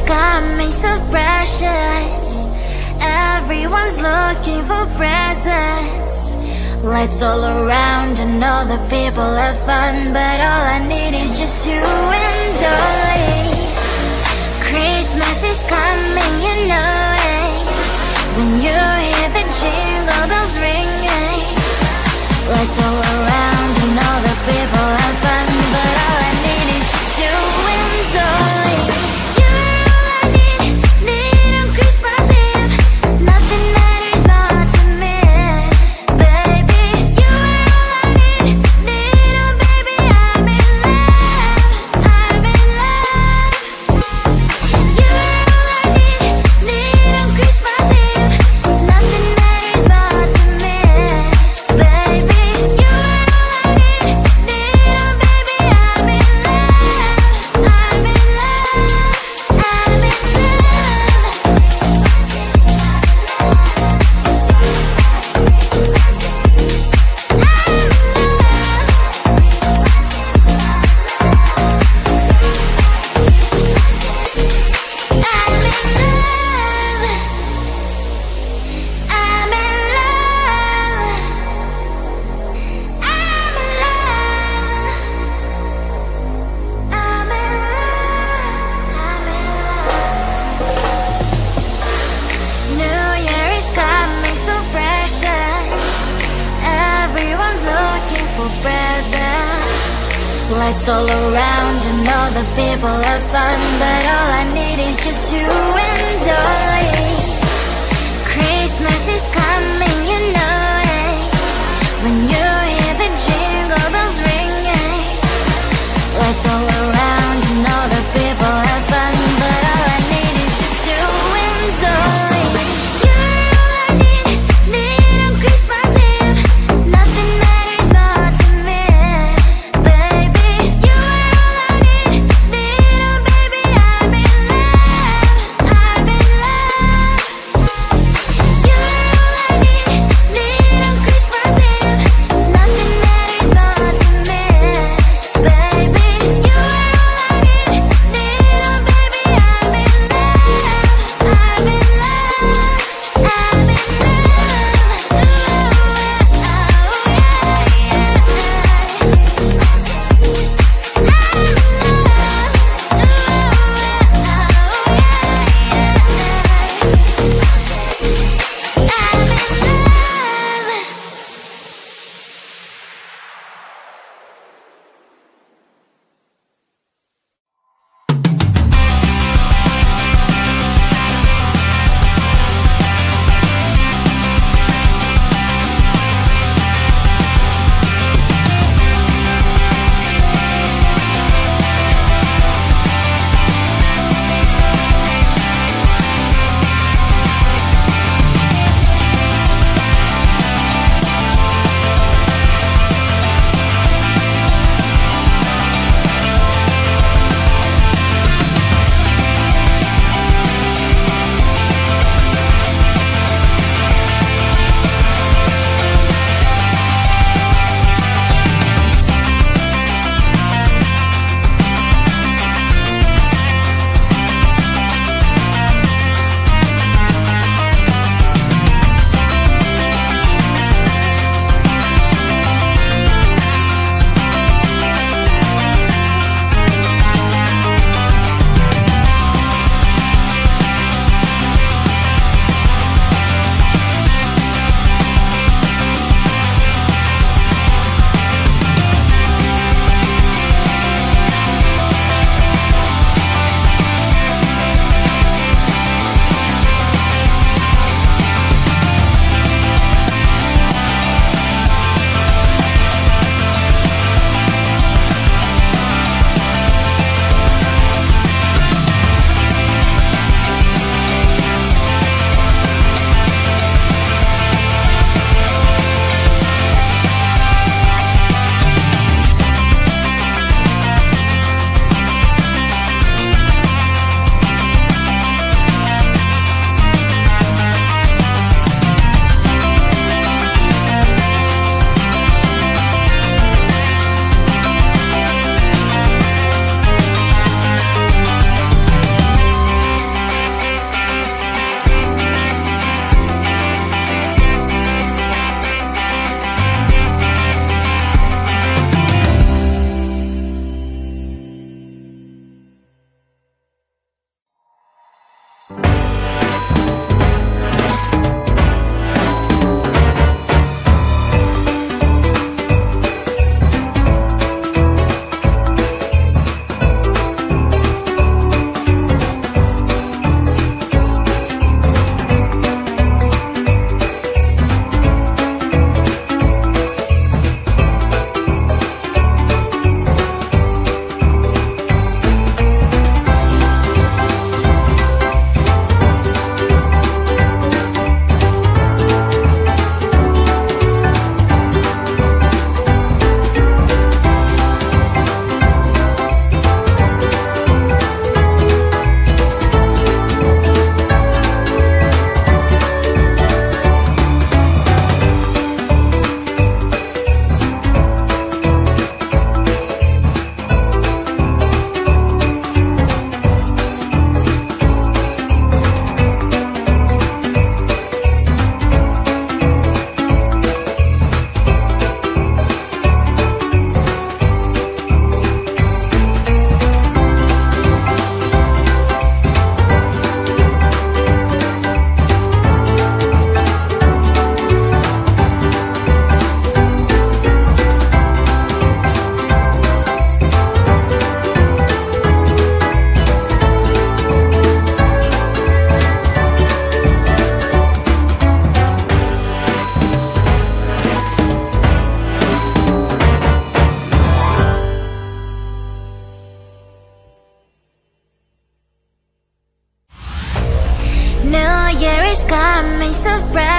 coming so precious. Everyone's looking for presents. Lights all around and all the people have fun, but all I need is just you and I. Christmas is coming, you know it. When you hear the jingle bells ringing, lights all around and all the people have fun, but all I need is just you and I. Lights all around and all the people have fun, but all I need is just you and I. Christmas is coming, you know it. When you hear the jingle bells ringing, lights all around and all the people have fun, but all I need is just you and I. You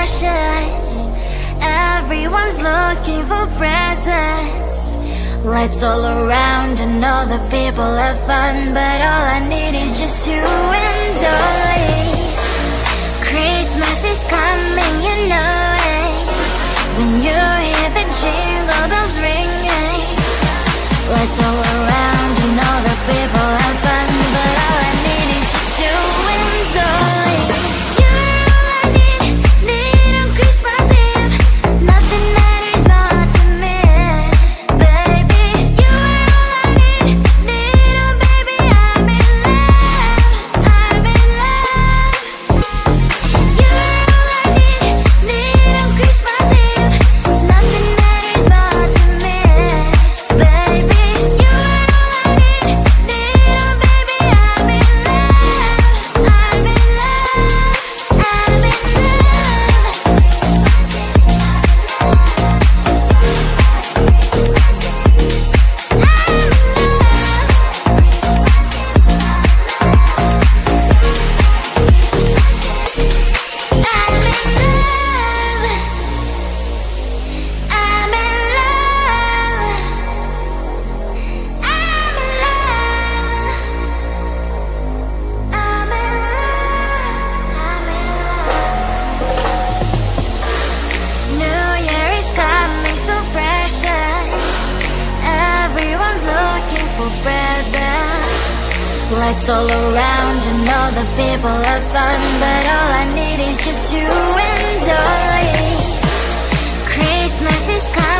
precious. Everyone's looking for presents. Lights all around and all the people have fun, but all I need is just you and I. Christmas is coming, you know it. When you hear the jingle bells ringing, lights all around and all the people have fun, but all I need is just you and I. You're all I need on Christmas Eve. Nothing matters more to me, baby. You're all I need, oh baby, I'm in love, I'm in love. You're all I need on Christmas Eve. Nothing matters more to me, baby. You're all I need, oh baby, I'm in love, I'm in love, I'm in love. New Year is coming, so precious. Everyone's looking for presents. Lights all around and all the people have fun, but all I need is just you and I. Christmas is coming.